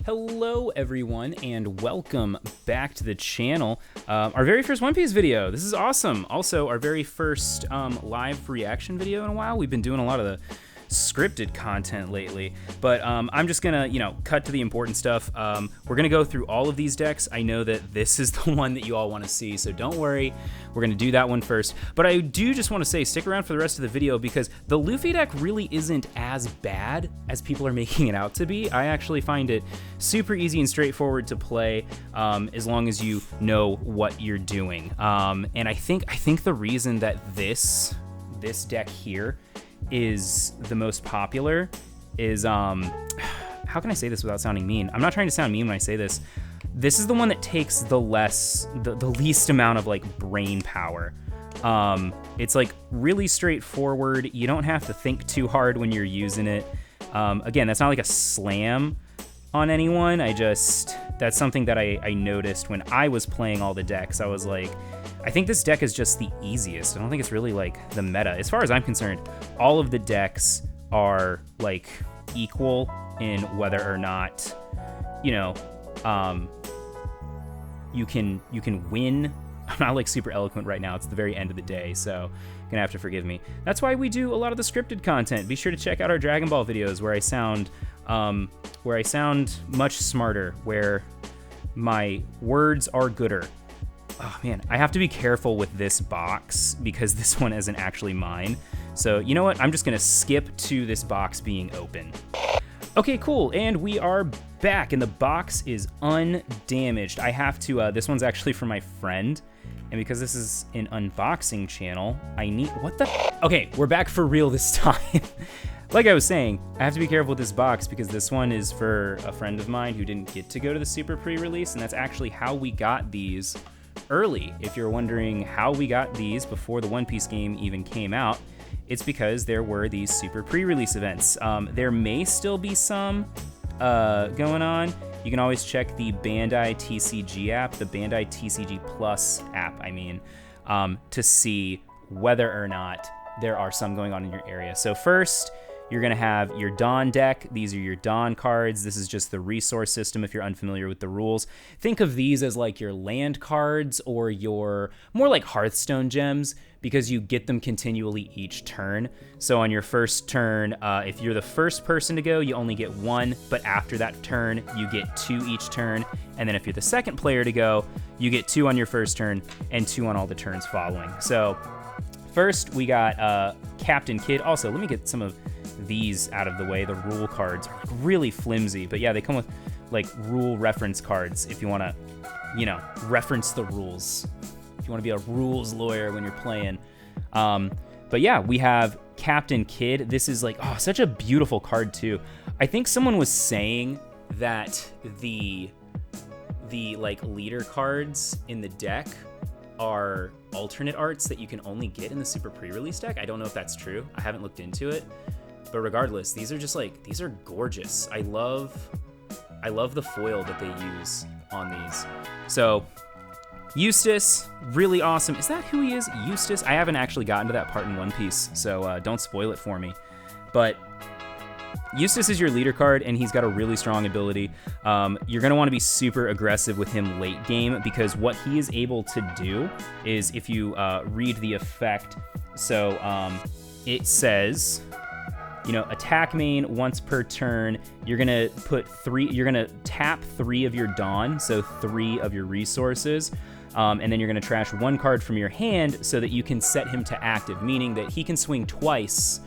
Hello everyone and welcome back to the channel. Our very first One Piece video. This is awesome. Also our very first live reaction video in a while. We've been doing a lot of the scripted content lately, but I'm just gonna, cut to the important stuff. We're gonna go through all of these decks. I know that this is the one that you all want to see, so don't worry. We're gonna do that one first. But I do just want to say, stick around for the rest of the video because the Luffy deck really isn't as bad as people are making it out to be. I actually find it super easy and straightforward to play as long as you know what you're doing. And I think the reason that this deck here is the most popular is how can I say this without sounding mean? I'm not trying to sound mean when I say this. This is the one that takes the least amount of like brain power. It's like really straightforward. You don't have to think too hard when you're using it. Again, that's not like a slam on anyone. That's something that I noticed when I was playing all the decks. I was like, I think this deck is just the easiest. I don't think it's really like the meta. As far as I'm concerned, all of the decks are like equal in whether or not, you can win. I'm not like super eloquent right now. It's the very end of the day, so you're gonna have to forgive me. That's why we do a lot of the scripted content. Be sure to check out our Dragon Ball videos where I sound much smarter, where my words are gooder. Oh man, I have to be careful with this box because this one isn't actually mine. So you know what? I'm just gonna skip to this box being open. Okay, cool, and we are back, and the box is undamaged. I have to, this one's actually from my friend, and because this is an unboxing channel, Okay, we're back for real this time. Like I was saying, I have to be careful with this box because this one is for a friend of mine who didn't get to go to the super pre-release, and that's actually how we got these early. If you're wondering how we got these before the One Piece game even came out, it's because there were these super pre-release events. There may still be some going on. You can always check the Bandai TCG app, the Bandai TCG Plus app, to see whether or not there are some going on in your area. So first, you're gonna have your Dawn deck. These are your Dawn cards. This is just the resource system if you're unfamiliar with the rules. Think of these as like your land cards or your more like Hearthstone gems because you get them continually each turn. So on your first turn, if you're the first person to go, you only get one, but after that turn, you get two each turn. And then if you're the second player to go, you get two on your first turn and two on all the turns following. So first we got Captain Kid. Also, let me get some of these out of the way. The rule cards are really flimsy, but yeah, they come with like rule reference cards if you want to, reference the rules. If you want to be a rules lawyer when you're playing. But yeah, we have Captain Kid. This is like, such a beautiful card too. I think someone was saying that the like leader cards in the deck are alternate arts that you can only get in the super pre-release deck. I don't know if that's true. I haven't looked into it. But regardless, these are just like, these are gorgeous. I love the foil that they use on these. So Eustass, really awesome. Is that who he is? Eustass? I haven't actually gotten to that part in One Piece, so don't spoil it for me. But Eustass is your leader card, and he's got a really strong ability. You're gonna wanna be super aggressive with him late game because what he is able to do is, if you read the effect, so it says, attack main once per turn. You're gonna tap 3 of your Dawn, so 3 of your resources, and then you're gonna trash 1 card from your hand so that you can set him to active, meaning that he can swing twice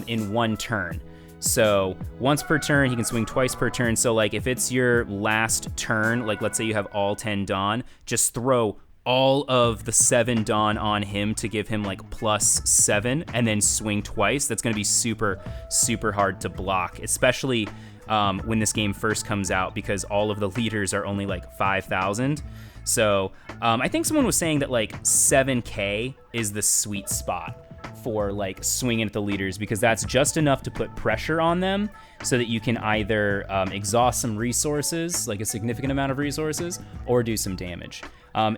in 1 turn. So once per turn, he can swing twice per turn. So like if it's your last turn, like let's say you have all 10 Dawn, just throw all of the 7 Dawn on him to give him like +7 and then swing twice. That's going to be super, super hard to block, especially when this game first comes out because all of the leaders are only like 5,000. So I think someone was saying that like 7K is the sweet spot for like swinging at the leaders because that's just enough to put pressure on them so that you can either exhaust some resources, like a significant amount of resources, or do some damage.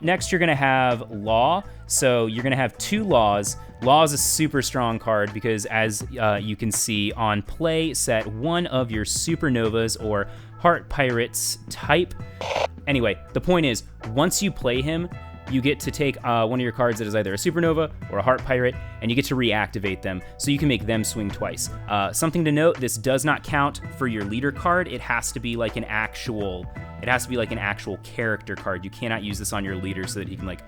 Next, you're going to have Law. So you're going to have 2 Laws. Law is a super strong card because, as you can see, on play, set 1 of your Supernovas or Heart Pirates type. Anyway, the point is, once you play him, you get to take one of your cards that is either a Supernova or a Heart Pirate, and you get to reactivate them, so you can make them swing twice. Something to note, this does not count for your leader card. It has to be like an actual character card. You cannot use this on your leader so that he can like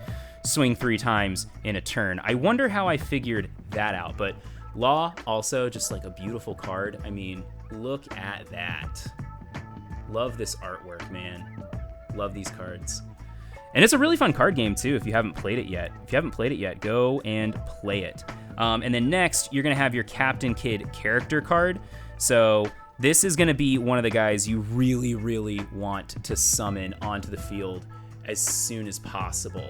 swing 3 times in a turn. I wonder how I figured that out, but Law, also just like a beautiful card. I mean, look at that. Love this artwork, man. Love these cards. And it's a really fun card game, too, if you haven't played it yet. If you haven't played it yet, go and play it. And then next, you're going to have your Captain Kid character card. So this is going to be one of the guys you really, really want to summon onto the field as soon as possible,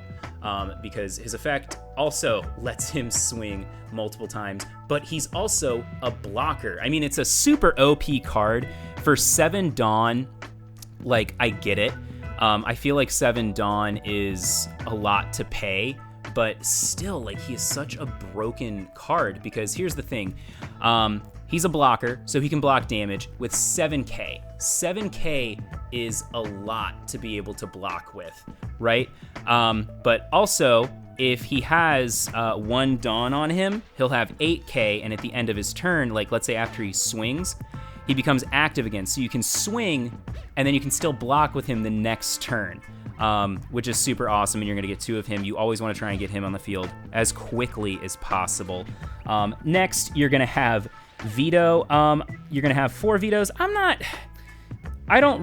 because his effect also lets him swing multiple times, but he's also a blocker. I mean, it's a super OP card. For 7 Dawn, like, I get it. I feel like 7 Dawn is a lot to pay, but still, like, he is such a broken card because here's the thing. He's a blocker, so he can block damage with 7k. 7k is a lot to be able to block with, right? But also, if he has 1 Dawn on him, he'll have 8k, and at the end of his turn, like, let's say after he swings, he becomes active again. So you can swing, and then you can still block with him the next turn, which is super awesome, and you're gonna get 2 of him. You always wanna try and get him on the field as quickly as possible. Next, you're gonna have Veto. You're gonna have 4 Vetoes. I don't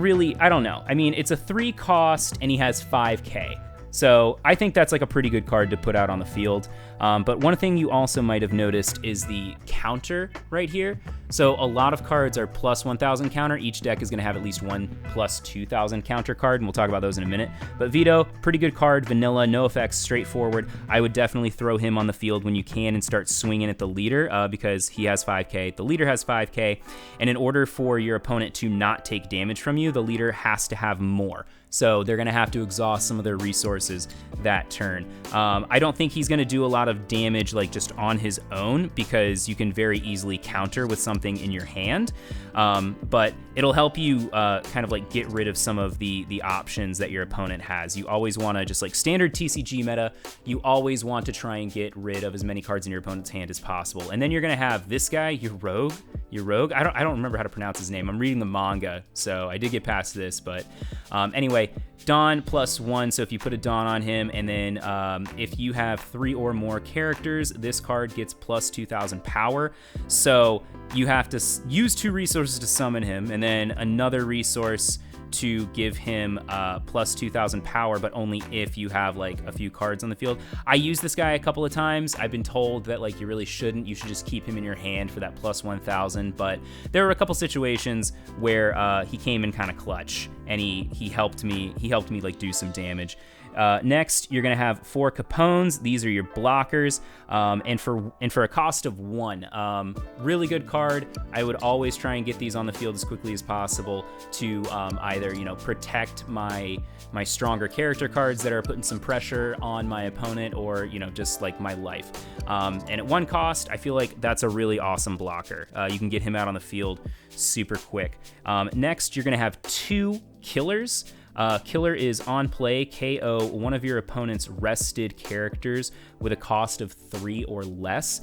know. I mean, it's a 3 cost, and he has 5k. So I think that's like a pretty good card to put out on the field. But one thing you also might have noticed is the counter right here. So a lot of cards are plus 1,000 counter. Each deck is going to have at least 1 plus 2,000 counter card, and we'll talk about those in a minute. But Veto, pretty good card, vanilla, no effects, straightforward. I would definitely throw him on the field when you can and start swinging at the leader because he has 5k, the leader has 5k, and in order for your opponent to not take damage from you, the leader has to have more. So they're going to have to exhaust some of their resources that turn. I don't think he's going to do a lot of damage like just on his own because you can very easily counter with something in your hand. But it'll help you kind of like get rid of some of the options that your opponent has. You always want to, just like standard TCG meta, you always want to try and get rid of as many cards in your opponent's hand as possible. And then you're going to have this guy, your rogue. I don't remember how to pronounce his name. I'm reading the manga, so I did get past this, but anyway, Dawn +1, so if you put a Dawn on him, and then if you have 3 or more characters, this card gets plus 2,000 power. So you have to use 2 resources to summon him, and then another resource to give him plus 2,000 power, but only if you have like a few cards on the field. I used this guy a couple of times. I've been told that like you really shouldn't. You should just keep him in your hand for that plus 1,000. But there were a couple situations where he came in kind of clutch, and he helped me. He helped me like do some damage. Next, you're gonna have 4 Capones. These are your blockers, and for a cost of 1. Really good card. I would always try and get these on the field as quickly as possible to either protect my stronger character cards that are putting some pressure on my opponent, or just like my life. And at 1 cost, I feel like that's a really awesome blocker. You can get him out on the field super quick. Next, you're gonna have 2 Killers. Killer is on play, KO one of your opponent's rested characters with a cost of 3 or less.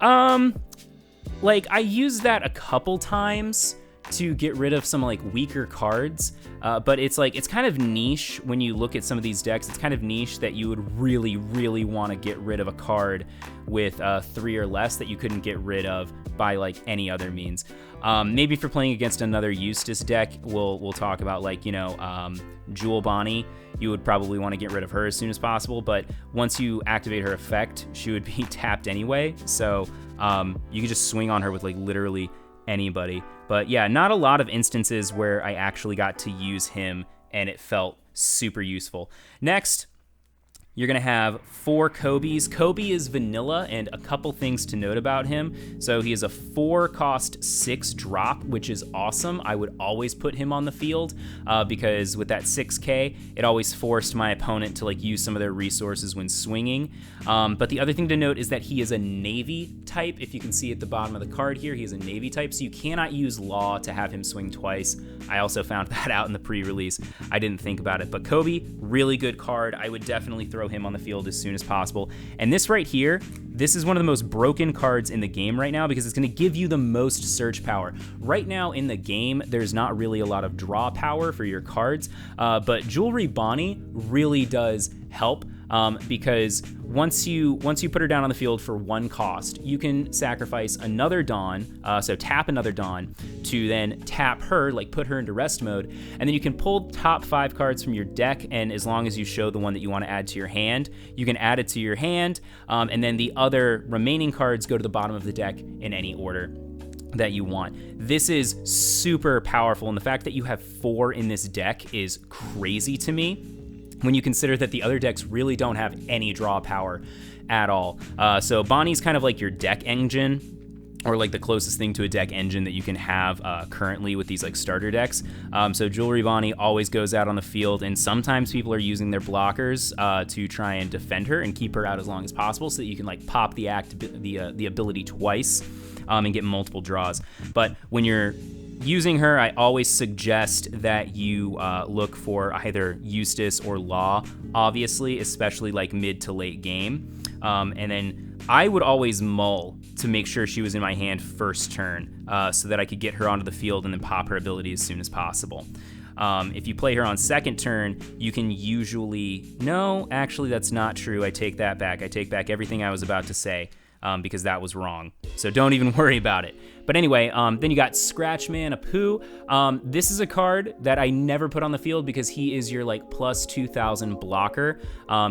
Like I used that a couple times to get rid of some like weaker cards, but it's kind of niche when you look at some of these decks. It's kind of niche that you would really, really want to get rid of a card with 3 or less that you couldn't get rid of by like any other means. Maybe if you're playing against another Eustass deck, we'll talk about like Jewel Bonnie. You would probably want to get rid of her as soon as possible, but once you activate her effect, she would be tapped anyway. So you could just swing on her with like literally anybody. But yeah, not a lot of instances where I actually got to use him and it felt super useful. Next, You're going to have 4 Kobe's. Kobe is vanilla, and a couple things to note about him. So he is a 4 cost 6 drop, which is awesome. I would always put him on the field because with that 6k, it always forced my opponent to like use some of their resources when swinging. But the other thing to note is that he is a Navy type. If you can see at the bottom of the card here, he is a Navy type, so you cannot use Law to have him swing twice. I also found that out in the pre-release. I didn't think about it, but Kobe, really good card. I would definitely throw him on the field as soon as possible. And this right here, this is one of the most broken cards in the game right now because it's going to give you the most search power. Right now in the game, there's not really a lot of draw power for your cards, but Jewelry Bonnie really does help. Because once you put her down on the field for 1 cost, you can sacrifice another Dawn, so tap another Dawn to then tap her, like put her into rest mode, and then you can pull top 5 cards from your deck, and as long as you show the one that you want to add to your hand, you can add it to your hand, and then the other remaining cards go to the bottom of the deck in any order that you want. This is super powerful, and the fact that you have 4 in this deck is crazy to me, when you consider that the other decks really don't have any draw power at all. So Bonnie's kind of like your deck engine, or like the closest thing to a deck engine that you can have currently with these like starter decks. So Jewelry Bonnie always goes out on the field, and sometimes people are using their blockers to try and defend her and keep her out as long as possible so that you can like pop the ability twice and get multiple draws. But when you're using her, I always suggest that you look for either Eustass or Law, obviously, especially like mid to late game. And then I would always mull to make sure she was in my hand first turn so that I could get her onto the field and then pop her ability as soon as possible. If you play her on second turn, you can usually... No, actually, that's not true. I take that back. I take back everything I was about to say. Because that was wrong. So don't even worry about it. But anyway, then you got Scratchman Apu. This is a card that I never put on the field because he is your like plus 2,000 blocker.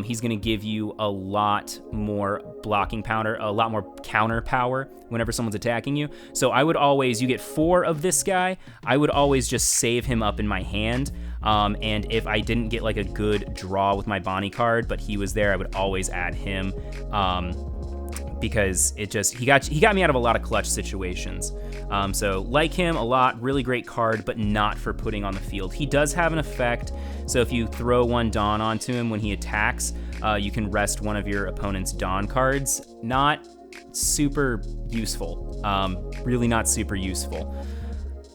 He's gonna give you a lot more blocking power, a lot more counter power whenever someone's attacking you. So I would always, you get 4 of this guy, I would always just save him up in my hand. And if I didn't get like a good draw with my Bonnie card, but he was there, I would always add him. Because it just, he got me out of a lot of clutch situations. So like him a lot, really great card, but not for putting on the field. He does have an effect, so if you throw 1 Dawn onto him when he attacks, you can rest one of your opponent's Dawn cards. Not super useful, really not super useful.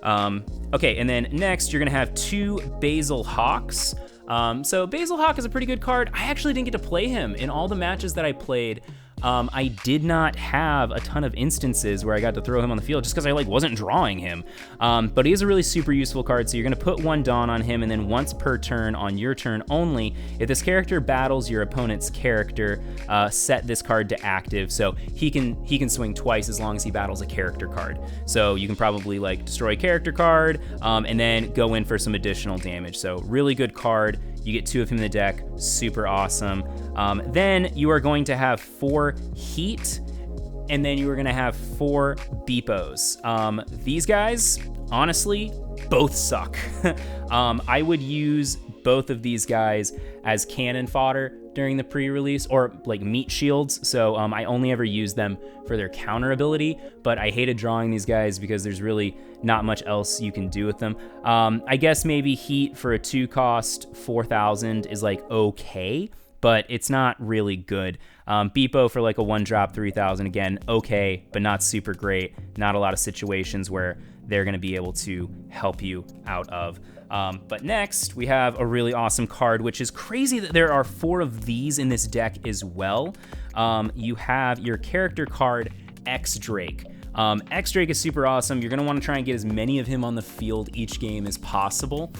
Okay, and then next you're gonna have 2 Basil Hawks. So Basil Hawk is a pretty good card. I actually didn't get to play him in all the matches that I played. I did not have a ton of instances where I got to throw him on the field just because I like wasn't drawing him. But he is a really super useful card, so you're gonna put 1 Dawn on him, and then once per turn on your turn only, if this character battles your opponent's character, set this card to active, so he can swing twice as long as he battles a character card. So you can probably like destroy a character card, and then go in for some additional damage. So really good card. You get 2 of him in the deck, super awesome. Then you are going to have 4 Heat, and then you are gonna have 4 Beepos. These guys, honestly, both suck. I would use both of these guys as cannon fodder during the pre-release, or like meat shields, so I only ever use them for their counter ability, but I hated drawing these guys because there's really not much else you can do with them. I guess maybe Heat for a 2 cost 4,000 is like okay, but it's not really good. Beepo for like a 1 drop 3,000, again, okay, but not super great. Not a lot of situations where they're gonna be able to help you out of. But next, we have a really awesome card, which is crazy that there are 4 of these in this deck as well. You have your character card, X-Drake. X-Drake is super awesome. You're gonna wanna try and get as many of him on the field each game as possible,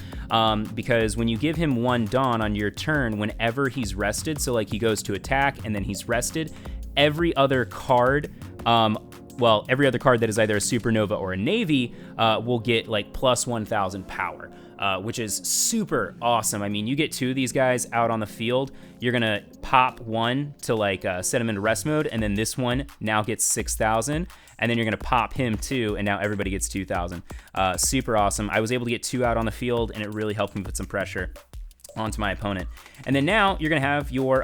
because when you give him 1 Dawn on your turn, whenever he's rested, so like he goes to attack and then he's rested, every other card, every other card that is either a Supernova or a Navy will get like plus 1,000 power. Which is super awesome. I mean, you get 2 of these guys out on the field, you're gonna pop 1 to like set him into rest mode, and then this one now gets 6,000, and then you're gonna pop him too, and now everybody gets 2,000. Super awesome. I was able to get 2 out on the field, and it really helped me put some pressure onto my opponent. And then now you're gonna have your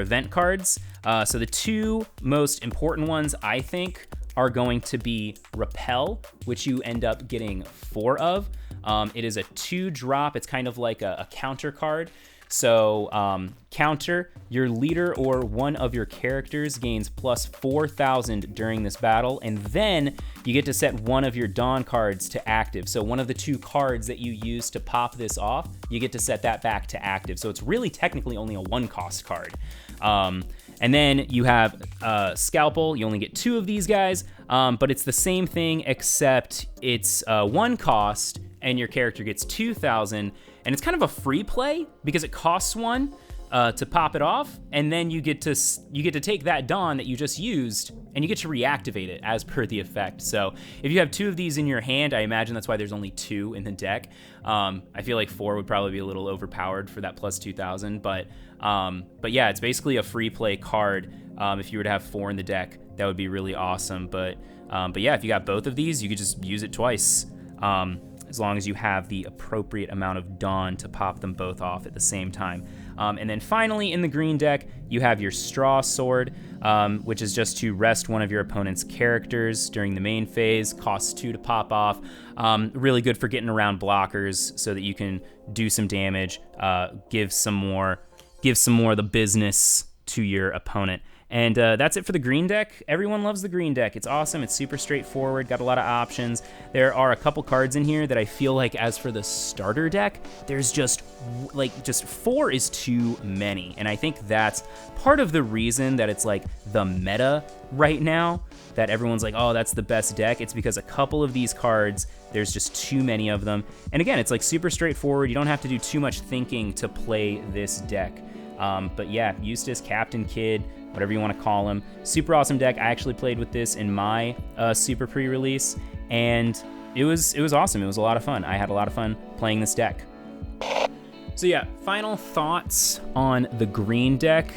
event cards. So the two most important ones, I think, are going to be Repel, which you end up getting 4 of. It is a 2-drop. It's kind of like a counter card. So counter, your leader or one of your characters gains plus 4,000 during this battle, and then you get to set one of your Dawn cards to active. So one of the 2 cards that you use to pop this off, you get to set that back to active. So it's really technically only a 1-cost card. And then you have Scalpel. You only get 2 of these guys, but it's the same thing except it's 1 cost and your character gets 2,000, and it's kind of a free play because it costs 1 to pop it off, and then you get to take that Dawn that you just used and you get to reactivate it as per the effect. So if you have 2 of these in your hand, I imagine that's why there's only 2 in the deck. I feel like 4 would probably be a little overpowered for that plus 2,000, but yeah, it's basically a free play card. If you were to have 4 in the deck, that would be really awesome. But yeah, if you got both of these, you could just use it twice. As long as you have the appropriate amount of Dawn to pop them both off at the same time. And then finally, in the green deck, you have your Straw Sword, which is just to rest one of your opponent's characters during the main phase, costs 2 to pop off. Really good for getting around blockers so that you can do some damage, give some more of the business to your opponent. And that's it for the green deck. Everyone loves the green deck. It's awesome. It's super straightforward. Got a lot of options. There are a couple cards in here that I feel like, as for the starter deck, there's just 4 is too many. And I think that's part of the reason that it's like the meta right now, that everyone's like, oh, that's the best deck. It's because a couple of these cards, there's just too many of them. And again, it's like super straightforward. You don't have to do too much thinking to play this deck. But yeah, Eustass KId, whatever you want to call him. Super awesome deck. I actually played with this in my super pre-release, and it was awesome. It was a lot of fun. I had a lot of fun playing this deck. So yeah, final thoughts on the green deck.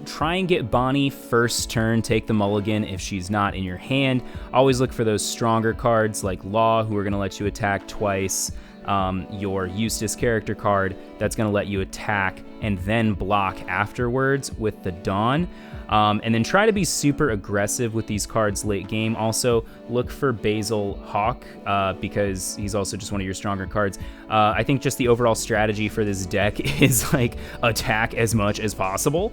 Try and get Bonnie first turn, take the mulligan if she's not in your hand. Always look for those stronger cards like Law, who are going to let you attack twice. Your Eustass character card that's going to let you attack and then block afterwards with the Dawn. And then try to be super aggressive with these cards late game. Also, look for Basil Hawk because he's also just one of your stronger cards. I think just the overall strategy for this deck is like attack as much as possible.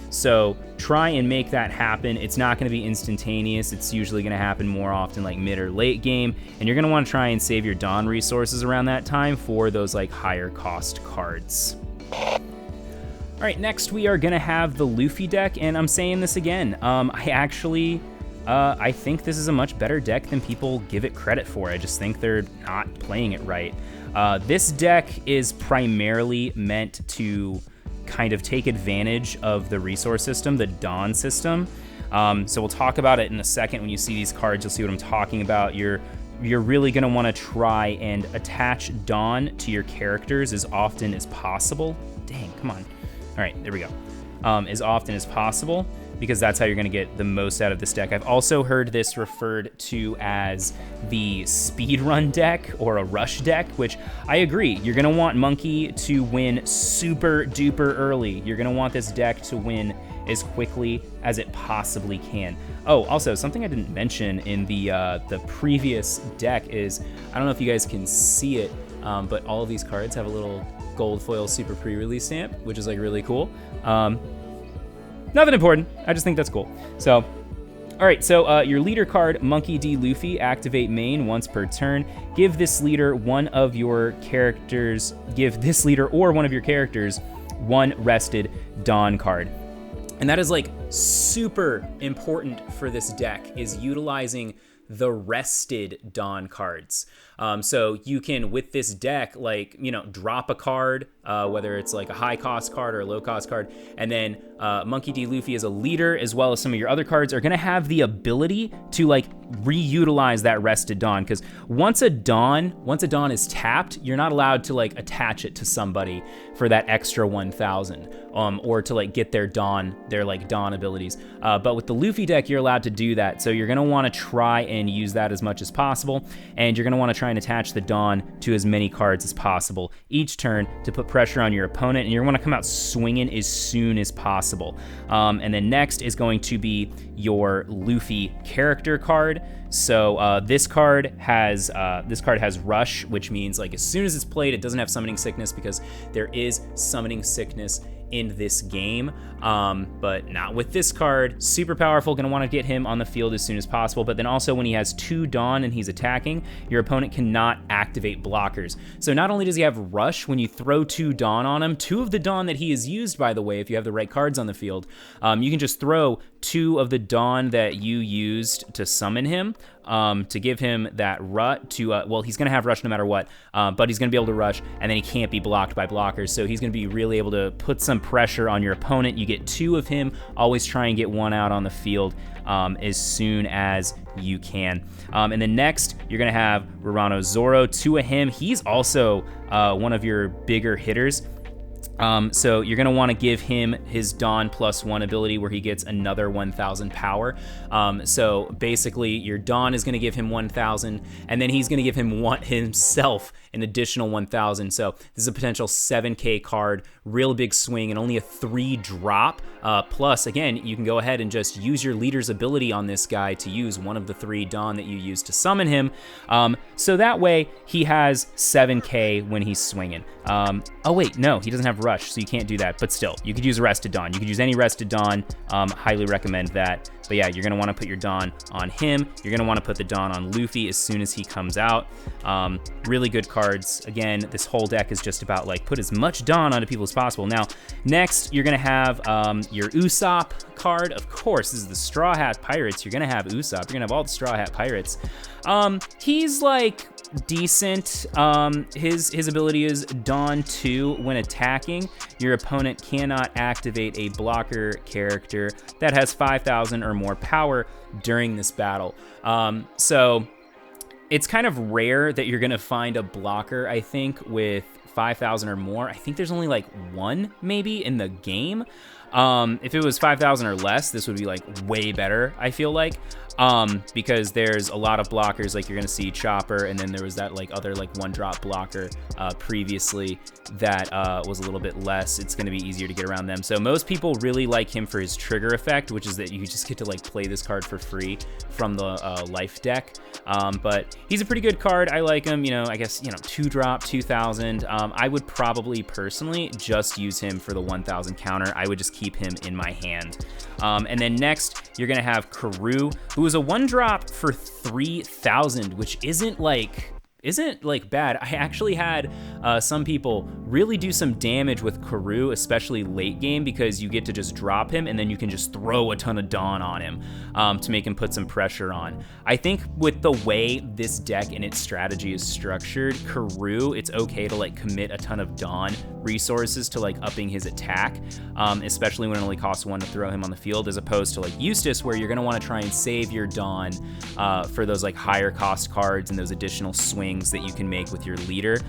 So try and make that happen. It's not going to be instantaneous. It's usually going to happen more often like mid or late game. And you're going to want to try and save your Dawn resources around that time for those like higher cost cards. All right, next we are gonna have the Luffy deck, and I'm saying this again. I think this is a much better deck than people give it credit for. I just think they're not playing it right. This deck is primarily meant to kind of take advantage of the resource system, the Dawn system. So we'll talk about it in a second. When you see these cards, you'll see what I'm talking about. You're really gonna wanna try and attach Dawn to your characters as often as possible. Dang, come on. All right, there we go. As often as possible, because that's how you're gonna get the most out of this deck. I've also heard this referred to as the speedrun deck or a rush deck, which I agree. You're gonna want Monkey to win super duper early. You're gonna want this deck to win as quickly as it possibly can. Oh, also, something I didn't mention in the previous deck is, I don't know if you guys can see it, but all of these cards have a little gold foil super pre-release stamp, which is like really cool. Nothing important, I just think that's cool. So, all right, so your leader card, Monkey D. Luffy, activate main once per turn. Give this leader or one of your characters one rested Dawn card. And that is like super important for this deck, is utilizing the rested Dawn cards. So you can, with this deck, like, you know, drop a card, whether it's like a high cost card or a low cost card, and then Monkey D. Luffy as a leader, as well as some of your other cards, are gonna have the ability to like reutilize that rested Dawn, because once a Dawn is tapped, you're not allowed to like attach it to somebody for that extra 1,000, or to like get their Dawn abilities. But with the Luffy deck, you're allowed to do that. So you're gonna want to try and use that as much as possible. And you're going to want to try and attach the Dawn to as many cards as possible each turn to put pressure on your opponent, and you're going to come out swinging as soon as possible. And then next is going to be your Luffy character card. So this card has Rush, which means like as soon as it's played, it doesn't have Summoning Sickness because there is Summoning Sickness in this game, but not with this card. Super powerful, gonna want to get him on the field as soon as possible, but then also when he has 2 Dawn and he's attacking, your opponent cannot activate blockers. So not only does he have Rush, when you throw 2 Dawn on him, 2 of the Dawn that he has used, by the way, if you have the right cards on the field, you can just throw 2 of the Dawn that you used to summon him, to give him that rut to, well, he's going to have Rush no matter what, but he's going to be able to Rush, and then he can't be blocked by blockers, so he's going to be really able to put some pressure on your opponent. You get 2 of him, always try and get 1 out on the field as soon as you can. And then next, you're going to have Rorano Zoro, 2 of him. He's also one of your bigger hitters. So you're going to want to give him his Dawn +1 ability where he gets another 1,000 power. So basically your Dawn is going to give him 1,000, and then he's going to give him himself an additional 1,000. So this is a potential 7k card, real big swing, and only a 3 drop. Plus, again, you can go ahead and just use your leader's ability on this guy to use one of the 3 Dawn that you use to summon him. So that way he has 7k when he's swinging. Oh wait, no, he doesn't have Rush, so you can't do that, but still, you could use a Rested Dawn. You could use any Rested Dawn, highly recommend that. But yeah, you're gonna wanna put your Dawn on him. You're gonna wanna put the Dawn on Luffy as soon as he comes out. Really good cards. Again, this whole deck is just about like, put as much Dawn onto people as possible. Now, next, you're gonna have your Usopp card. Of course, this is the Straw Hat Pirates. You're gonna have Usopp. You're gonna have all the Straw Hat Pirates. He's like decent. His ability is Dawn 2. When attacking, your opponent cannot activate a blocker character that has 5,000 or more power during this battle. So it's kind of rare that you're gonna find a blocker, I think, with 5,000 or more. I think there's only like 1 maybe in the game. If it was 5,000 or less, this would be like way better, I feel like. Because there's a lot of blockers, like you're gonna see Chopper, and then there was that like other like 1-drop blocker previously that was a little bit less. It's gonna be easier to get around them. So most people really like him for his trigger effect, which is that you just get to like play this card for free from the life deck. But he's a pretty good card. I like him, you know, I guess, you know, 2-drop, 2,000. I would probably personally just use him for the 1,000 counter. I would just keep him in my hand. And then next, you're gonna have Karoo, who is a 1-drop for 3,000, which isn't like bad. I actually had some people really do some damage with Karoo, especially late game, because you get to just drop him and then you can just throw a ton of Dawn on him to make him put some pressure on. I think with the way this deck and its strategy is structured, Karoo, it's okay to like commit a ton of Dawn resources to like upping his attack, especially when it only costs 1 to throw him on the field, as opposed to like Eustass, where you're gonna wanna try and save your Dawn for those like higher cost cards and those additional swings that you can make with your leader.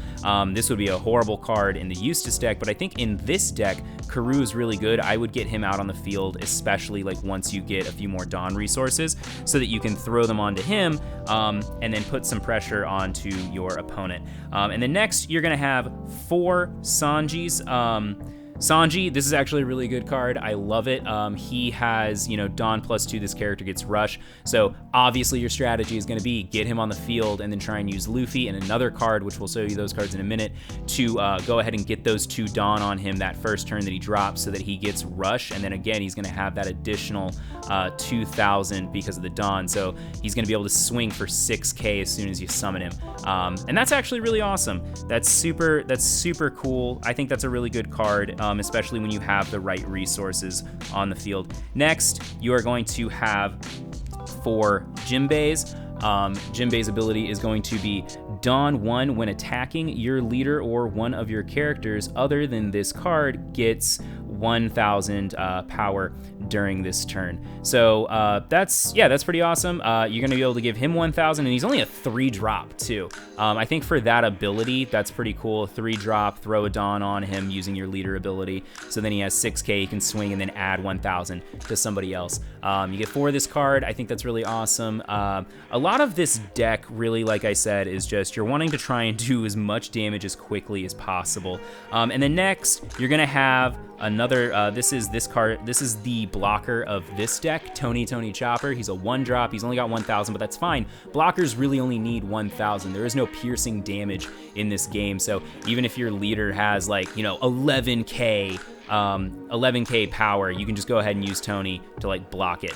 This would be a horrible card in the Eustass deck, but I think in this deck, Karoo is really good. I would get him out on the field, especially like once you get a few more Dawn resources, so that you can throw them onto him and then put some pressure onto your opponent. And then next, you're gonna have 4 Sanjis. Sanji, this is actually a really good card. I love it. He has, you know, Dawn +2, this character gets Rush. So obviously your strategy is going to be get him on the field and then try and use Luffy and another card, which we'll show you those cards in a minute, to go ahead and get those 2 Dawn on him that first turn that he drops so that he gets Rush. And then again, he's going to have that additional 2,000 because of the Dawn. So he's going to be able to swing for 6k as soon as you summon him. And that's actually really awesome. That's super cool. I think that's a really good card. Especially when you have the right resources on the field. Next, you are going to have 4 Jinbeis. Jinbei's ability is going to be Dawn 1. When attacking, your leader or one of your characters other than this card gets 1,000 power during this turn. So that's pretty awesome. You're gonna be able to give him 1,000, and he's only a 3-drop too. I think for that ability, that's pretty cool. 3-drop, throw a Dawn on him using your leader ability. So then he has 6k, he can swing and then add 1,000 to somebody else. You get 4 of this card. I think that's really awesome. A lot of this deck, really, like I said, is just you're wanting to try and do as much damage as quickly as possible. And then next, you're gonna have another, this is the blocker of this deck, Tony Chopper. He's a 1-drop, he's only got 1,000, but that's fine. Blockers really only need 1,000. There is no piercing damage in this game, so even if your leader has like, 11k power, you can just go ahead and use Tony to like block it.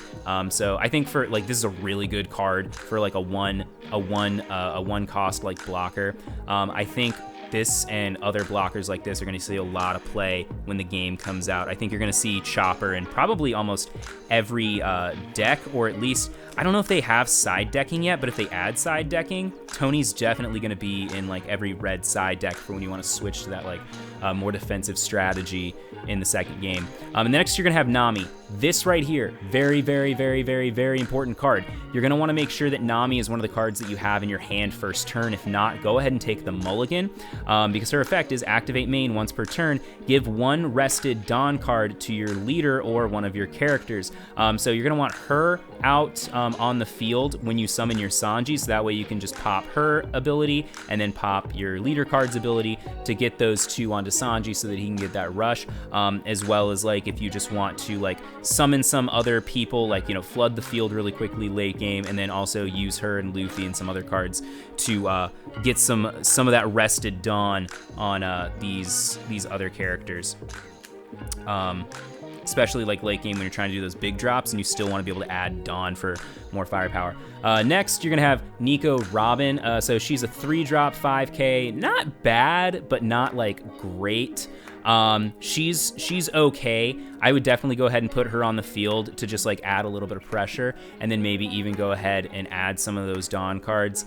So I think for like, this is a really good card for like a one cost like blocker. I think this and other blockers like this are going to see a lot of play when the game comes out. I think you're going to see Chopper in probably almost every deck, or at least, I don't know if they have side decking yet, but if they add side decking, Tony's definitely going to be in like every red side deck for when you want to switch to that like more defensive strategy in the second game. And next you're going to have Nami. This right here, very, very, very, very, very important card. You're going to want to make sure that Nami is one of the cards that you have in your hand first turn. If not, go ahead and take the mulligan, because her effect is activate main once per turn, give 1 rested Dawn card to your leader or one of your characters. So you're going to want her out on the field when you summon your Sanji, so that way you can just pop her ability and then pop your leader card's ability to get those 2 onto Sanji so that he can get that rush, as well as like if you just want to like summon some other people, like flood the field really quickly late game, and then also use her and Luffy and some other cards to get some of that rested Dawn on these other characters. Especially like late game when you're trying to do those big drops and you still want to be able to add Dawn for more firepower. Next, you're gonna have Nico Robin. So she's a 3-drop, 5k, not bad, but not like great. She's okay. I would definitely go ahead and put her on the field to just like add a little bit of pressure, and then maybe even go ahead and add some of those Dawn cards.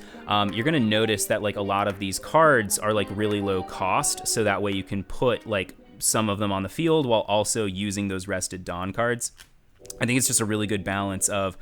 You're gonna notice that like a lot of these cards are like really low cost, so that way you can put like some of them on the field while also using those rested Dawn cards. I think it's just a really good balance of,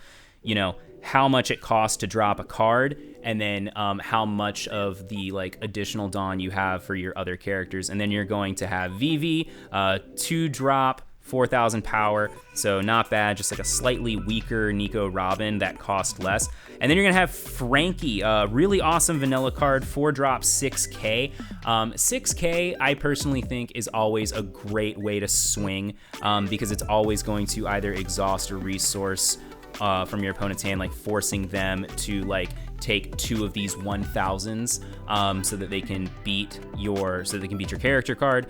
how much it costs to drop a card, and then how much of the like additional Dawn you have for your other characters. And then you're going to have Vivi, 2-drop, 4,000 power, so not bad, just like a slightly weaker Nico Robin that cost less. And then you're gonna have Frankie, really awesome vanilla card, 4-drop, 6k. 6k, I personally think is always a great way to swing, because it's always going to either exhaust a resource from your opponent's hand, like forcing them to like take 2 of these 1,000s, so that they can beat your character card,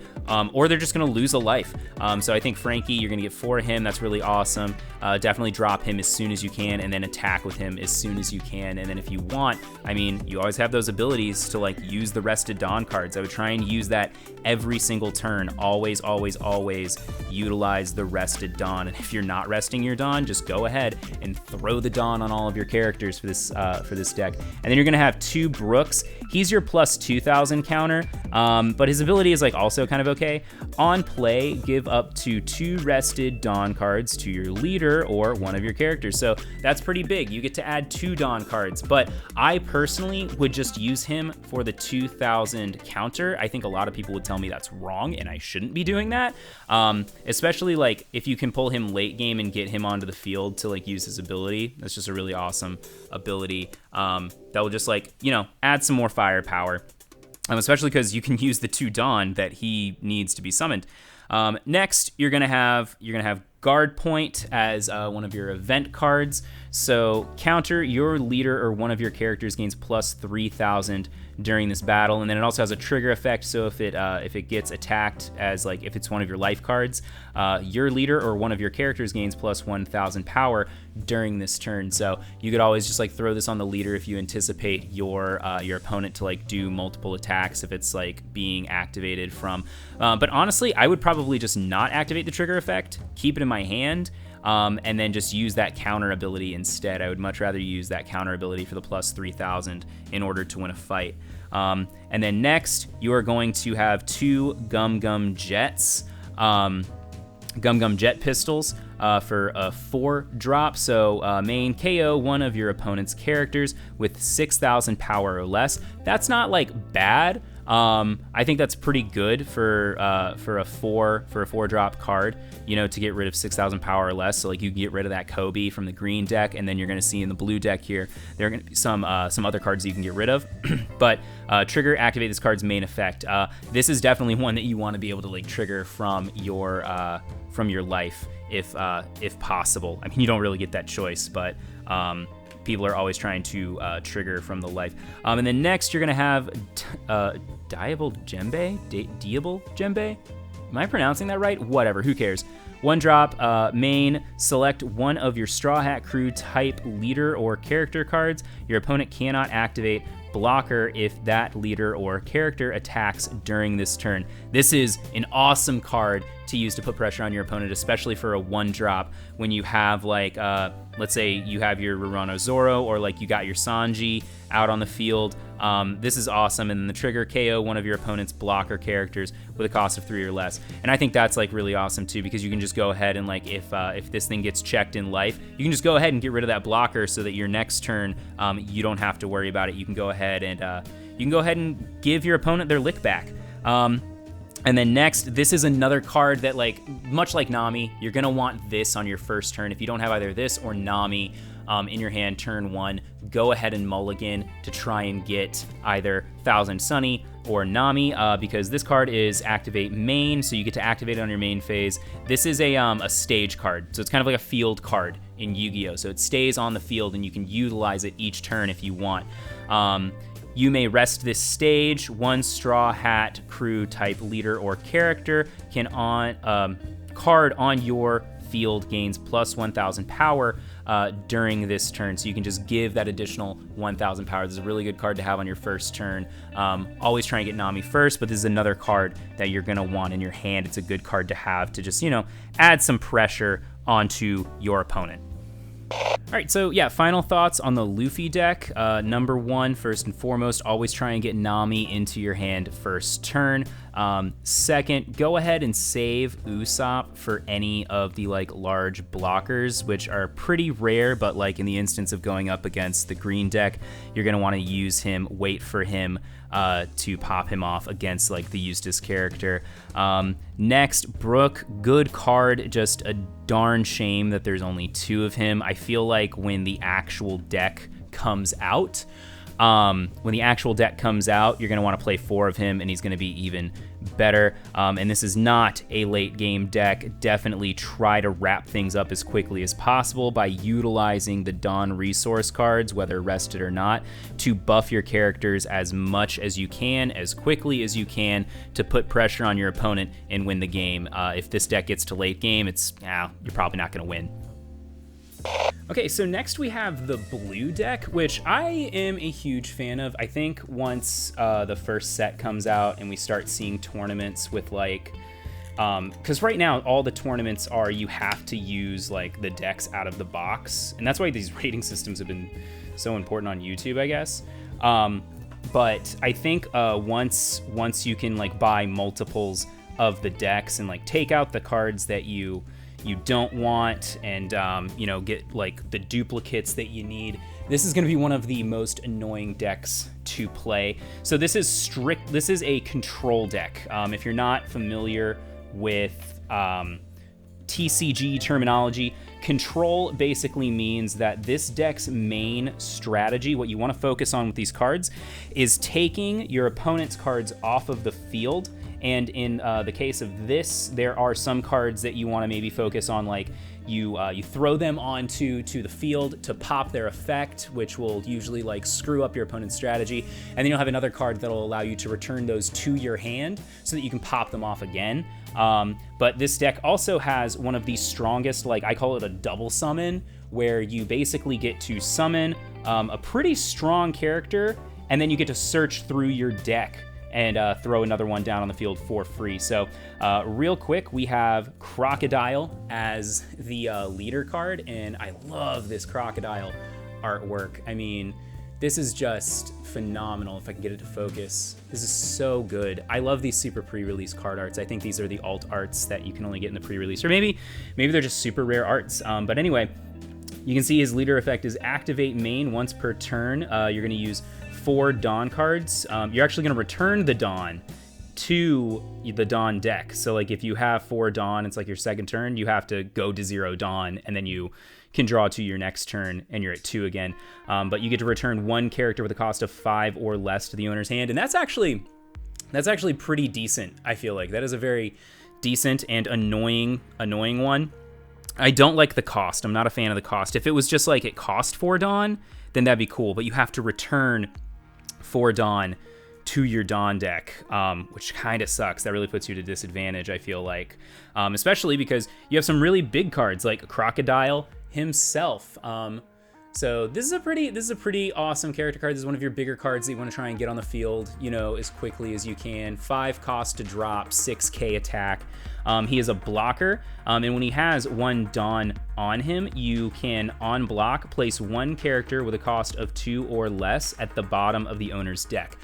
or they're just gonna lose a life. So I think Frankie, you're gonna get 4 of him. That's really awesome. Definitely drop him as soon as you can, and then attack with him as soon as you can. And then if you want, I mean, you always have those abilities to like use the rested Dawn cards. I would try and use that every single turn. Always, always, always utilize the rested Dawn. And if you're not resting your Dawn, just go ahead and throw the Dawn on all of your characters for this deck. And then you're gonna have 2 Brooks. He's your plus 2,000 counter, but his ability is like also kind of okay. On play, give up to 2 rested Dawn cards to your leader or one of your characters. So that's pretty big. You get to add 2 Dawn cards, but I personally would just use him for the 2,000 counter. I think a lot of people would tell me that's wrong and I shouldn't be doing that, especially like if you can pull him late game and get him onto the field to like use his ability. That's just a really awesome ability that will just like, add some more firepower, especially because you can use the 2 Dawn that he needs to be summoned. Next, you're gonna have Guard Point as one of your event cards. So counter, your leader or one of your characters gains plus 3,000 during this battle, and then it also has a trigger effect. So if it gets attacked, as like if it's one of your life cards, your leader or one of your characters gains plus 1,000 power during this turn. So you could always just like throw this on the leader if you anticipate your opponent to like do multiple attacks if it's like being activated from. But honestly, I would probably just not activate the trigger effect, keep it in my hand, and then just use that counter ability instead. I would much rather use that counter ability for the plus 3,000 in order to win a fight. And then next, you are going to have 2 Gum Gum Jets. Gum Gum Jet Pistols for a 4-drop. So main KO one of your opponent's characters with 6,000 power or less. That's not like bad. I think that's pretty good for a 4-drop card, you know, to get rid of 6,000 power or less. So like you can get rid of that Kobe from the green deck, and then you're going to see in the blue deck here there are going to be some other cards you can get rid of. But trigger, activate this card's main effect. This is definitely one that you want to be able to like trigger from your life if possible. I mean, you don't really get that choice, but people are always trying to trigger from the life. And then next, you're going to have Diable Djembe? Am I pronouncing that right? Whatever, who cares? 1-drop, main, select one of your Straw Hat Crew type leader or character cards. Your opponent cannot activate blocker if that leader or character attacks during this turn. This is an awesome card to use to put pressure on your opponent, especially for a 1-drop when you have like, let's say you have your Roronoa Zoro, or like you got your Sanji out on the field. This is awesome. And then the trigger, KO one of your opponent's blocker characters with a cost of 3 or less. And I think that's like really awesome too, because you can just go ahead and like if this thing gets checked in life, you can just go ahead and get rid of that blocker so that your next turn you don't have to worry about it. You can go ahead and give your opponent their lick back. And then next, this is another card that, like, much like Nami, you're going to want this on your first turn. If you don't have either this or Nami in your hand turn 1, go ahead and mulligan to try and get either Thousand Sunny or Nami, because this card is activate main, so you get to activate it on your main phase. This is a stage card, so it's kind of like a field card in Yu-Gi-Oh! So it stays on the field, and you can utilize it each turn if you want. You may rest this stage. One Straw Hat Crew type leader or character can card on your field gains plus 1,000 power during this turn. So you can just give that additional 1,000 power. This is a really good card to have on your first turn. Always try and get Nami first, but this is another card that you're going to want in your hand. It's a good card to have to just, you know, add some pressure onto your opponent. All right, so yeah, final thoughts on the Luffy deck. Number 1, first and foremost, always try and get Nami into your hand first turn. Second, go ahead and save Usopp for any of the like large blockers, which are pretty rare, but like in the instance of going up against the green deck, you're gonna wanna use him, wait for him to pop him off against like the Eustass character. Next, Brook, good card, just a darn shame that there's only 2 of him. I feel like when the actual deck comes out, you're gonna wanna play 4 of him, and he's gonna be even better. And this is not a late game deck. Definitely try to wrap things up as quickly as possible by utilizing the Dawn resource cards, whether rested or not, to buff your characters as much as you can, as quickly as you can, to put pressure on your opponent and win the game. If this deck gets to late game, you're probably not gonna win. Okay, so next we have the blue deck, which I am a huge fan of. I think once the first set comes out and we start seeing tournaments with like, because right now all the tournaments are you have to use like the decks out of the box, and that's why these rating systems have been so important on YouTube, I guess. But I think once you can like buy multiples of the decks and like take out the cards that you don't want, and get like the duplicates that you need, this is going to be one of the most annoying decks to play. So this is a control deck. If you're not familiar with TCG terminology, control basically means that this deck's main strategy, what you want to focus on with these cards, is taking your opponent's cards off of the field. And in the case of this, there are some cards that you want to maybe focus on, like you throw them onto the field to pop their effect, which will usually like screw up your opponent's strategy. And then you'll have another card that'll allow you to return those to your hand so that you can pop them off again. But this deck also has one of the strongest, like I call it a double summon, where you basically get to summon a pretty strong character, and then you get to search through your deck and throw another one down on the field for free. So real quick, we have Crocodile as the leader card, and I love this Crocodile artwork. I mean, This is just phenomenal. If I can get it to focus, this is so good. I love these super pre-release card arts. I think these are the alt arts that you can only get in the pre-release, or maybe they're just super rare arts. But anyway, you can see his leader effect is activate main once per turn. You're going to use 4 Dawn cards. You're actually going to return the Dawn to the Dawn deck. So like if you have 4 Dawn, it's like your second turn, you have to go to 0 Dawn, and then you can draw 2 your next turn, and you're at 2 again. But you get to return 1 character with a cost of 5 or less to the owner's hand, and that's actually pretty decent. I feel like that is a very decent and annoying one. I don't like the cost. I'm not a fan of the cost. If it was just like it cost 4 Dawn, then that'd be cool. But you have to return 4 Dawn to your Dawn deck, which kind of sucks. That really puts you to disadvantage, I feel like, especially because you have some really big cards like Crocodile himself. So this is a pretty awesome character card. This is one of your bigger cards that you want to try and get on the field, you know, as quickly as you can. 5 cost to drop, 6k attack. He is a blocker, and when he has 1 Dawn on him, you can, on block, place 1 character with a cost of 2 or less at the bottom of the owner's deck.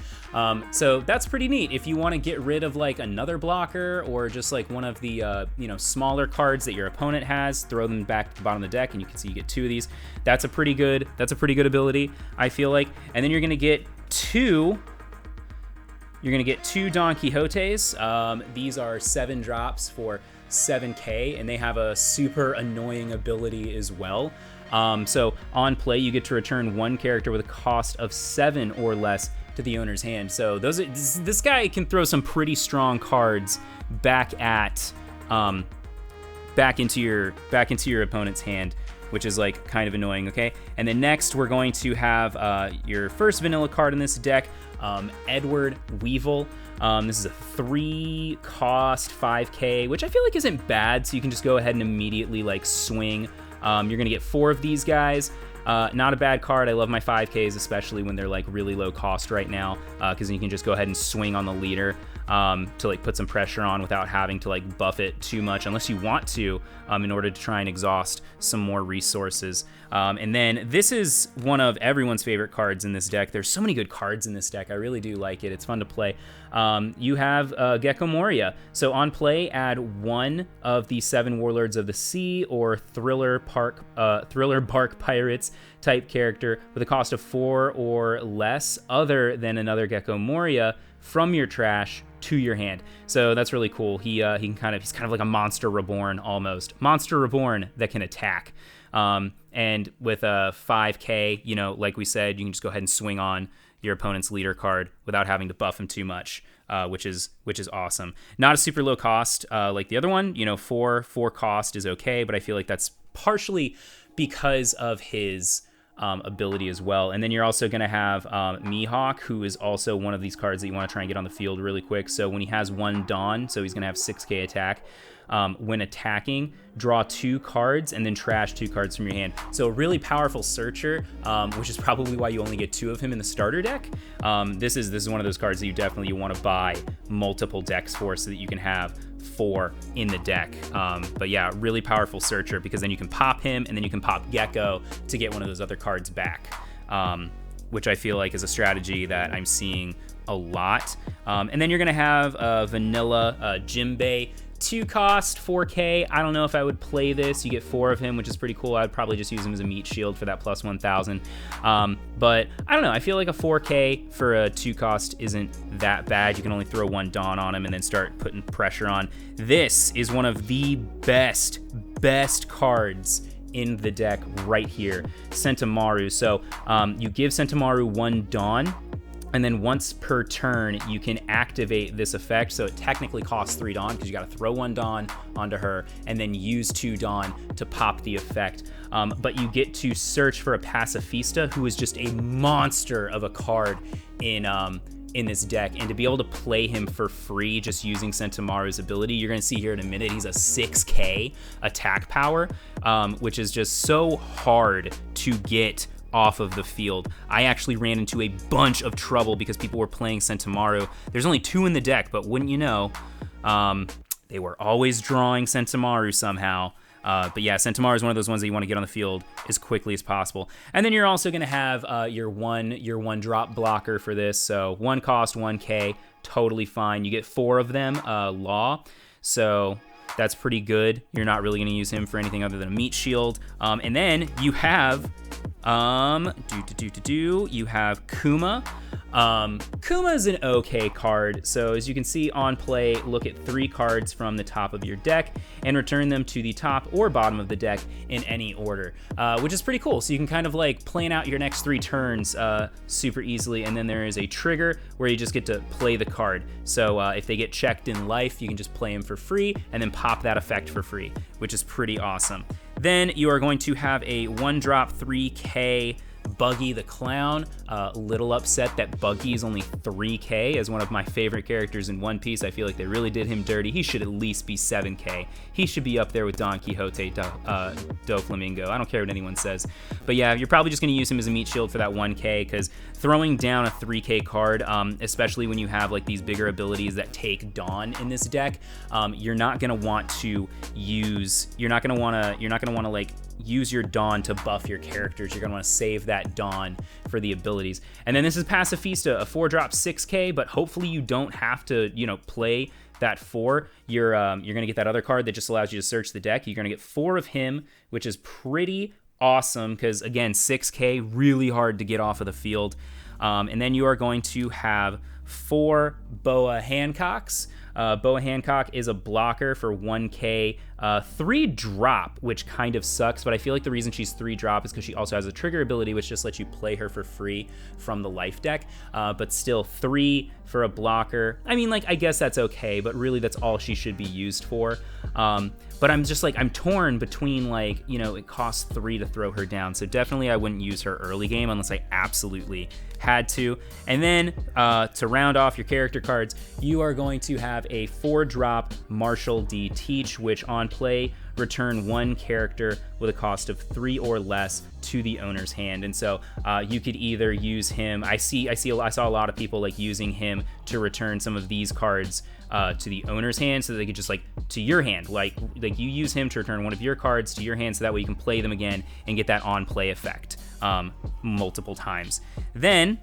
So that's pretty neat. If you want to get rid of like another blocker, or just like one of the smaller cards that your opponent has, throw them back at the bottom of the deck, and you can see you get 2 of these. That's a pretty good ability, I feel like. And then you're gonna get 2 Don Quixotes. These are 7 drops for 7k, and they have a super annoying ability as well. So on play, you get to return 1 character with a cost of 7 or less to the owner's hand. So this guy can throw some pretty strong cards back into your opponent's hand, which is like kind of annoying. Okay, and then next we're going to have your first vanilla card in this deck, Edward Weevil. This is a 3 cost 5k, which I feel like isn't bad, so you can just go ahead and immediately like swing. You're gonna get 4 of these guys. Not a bad card. I love my 5Ks, especially when they're like really low cost right now, because then you can just go ahead and swing on the leader to like put some pressure on without having to like buff it too much, unless you want to, in order to try and exhaust some more resources. And then this is one of everyone's favorite cards in this deck. There's so many good cards in this deck. I really do like it. It's fun to play. You have Gecko Moria. So on play, add 1 of the 7 Warlords of the Sea or Thriller Bark Pirates type character with a cost of 4 or less other than another Gecko Moria from your trash to your hand. So that's really cool. He's kind of like a Monster Reborn almost. Monster Reborn that can attack. And with a 5k, like we said, you can just go ahead and swing on your opponent's leader card without having to buff him too much, which is awesome. Not a super low cost like the other one. 4 cost is okay, but I feel like that's partially because of his ability as well. And then you're also going to have Mihawk, who is also one of these cards that you want to try and get on the field really quick. So when he has 1 Dawn, so he's going to have 6k attack. When attacking, draw 2 cards and then trash 2 cards from your hand. So a really powerful searcher, which is probably why you only get 2 of him in the starter deck. This is one of those cards that you want to buy multiple decks for, so that you can have 4 in the deck. But yeah, really powerful searcher, because then you can pop him and then you can pop Gecko to get one of those other cards back, which I feel like is a strategy that I'm seeing a lot. And then you're gonna have vanilla Jimbei. 2 cost, 4k. I don't know if I would play this. You get 4 of him, which is pretty cool. I'd probably just use him as a meat shield for that plus 1,000. But I don't know. I feel like a 4k for a 2 cost isn't that bad. You can only throw 1 Dawn on him and then start putting pressure on. This is one of the best cards in the deck right here, Sentomaru. So you give Sentomaru 1 Dawn, and then once per turn, you can activate this effect. So it technically costs 3 Dawn, because you got to throw 1 Dawn onto her and then use 2 Dawn to pop the effect. But you get to search for a Pacifista, who is just a monster of a card in this deck, and to be able to play him for free just using Sentomaru's ability. You're going to see here in a minute, he's a 6k attack power, which is just so hard to get off of the field. I actually ran into a bunch of trouble because people were playing Sentomaru. There's only 2 in the deck, but wouldn't you know, they were always drawing Sentomaru somehow. But yeah, Sentomaru is one of those ones that you want to get on the field as quickly as possible. And then you're also going to have your one drop blocker for this. So 1 cost, 1k, totally fine. You get 4 of them, Law. So that's pretty good. You're not really going to use him for anything other than a meat shield. And then you have you have Kuma. Kuma is an okay card. So as you can see on play, look at 3 cards from the top of your deck and return them to the top or bottom of the deck in any order, which is pretty cool. So you can kind of like plan out your next 3 turns super easily. And then there is a trigger where you just get to play the card. So if they get checked in life, you can just play them for free and then pop that effect for free, which is pretty awesome. Then you are going to have a 1-drop 3k Buggy the Clown. Little upset that Buggy is only 3k as one of my favorite characters in One Piece. I feel like they really did him dirty. He should at least be 7k. He should be up there with Don Quixote, Doflamingo. I don't care what anyone says. But yeah, you're probably just going to use him as a meat shield for that 1k, because throwing down a 3k card, especially when you have like these bigger abilities that take Dawn in this deck, you're not going to want to like use your Dawn to buff your characters. You're gonna want to save that Dawn for the abilities. And then this is Pacifista, a 4-drop 6k, but hopefully you don't have to, play that 4. You're gonna get that other card that just allows you to search the deck. You're gonna get 4 of him, which is pretty awesome, because again, 6k, really hard to get off of the field. And then you are going to have 4 Boa Hancocks. Boa Hancock is a blocker for 1k, 3-drop, which kind of sucks, but I feel like the reason she's 3-drop is because she also has a trigger ability, which just lets you play her for free from the life deck, but still 3 for a blocker. I mean, like, I guess that's okay, but really that's all she should be used for. But I'm just like, I'm torn between like, it costs 3 to throw her down, so definitely I wouldn't use her early game unless I absolutely had to. And then to round off your character cards, you are going to have a 4-drop Marshall D. Teach, which on play return 1 character with a cost of 3 or less to the owner's hand. And so you could either use him. I saw a lot of people like using him to return some of these cards to the owner's hand, so that they could just like to your hand, like you use him to return one of your cards to your hand, so that way you can play them again and get that on play effect multiple times. Then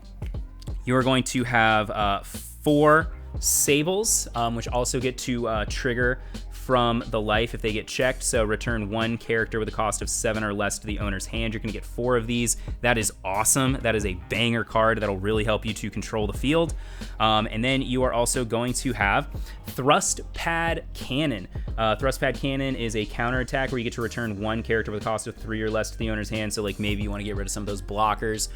you are going to have 4 Sables, which also get to trigger from the life if they get checked. So return 1 character with a cost of 7 or less to the owner's hand. You're going to get 4 of these. That is awesome. That is a banger card that'll really help you to control the field. And then you are also going to have Thrust Pad Cannon. Thrust Pad Cannon is a counter attack where you get to return 1 character with a cost of 3 or less to the owner's hand. So like maybe you want to get rid of some of those blockers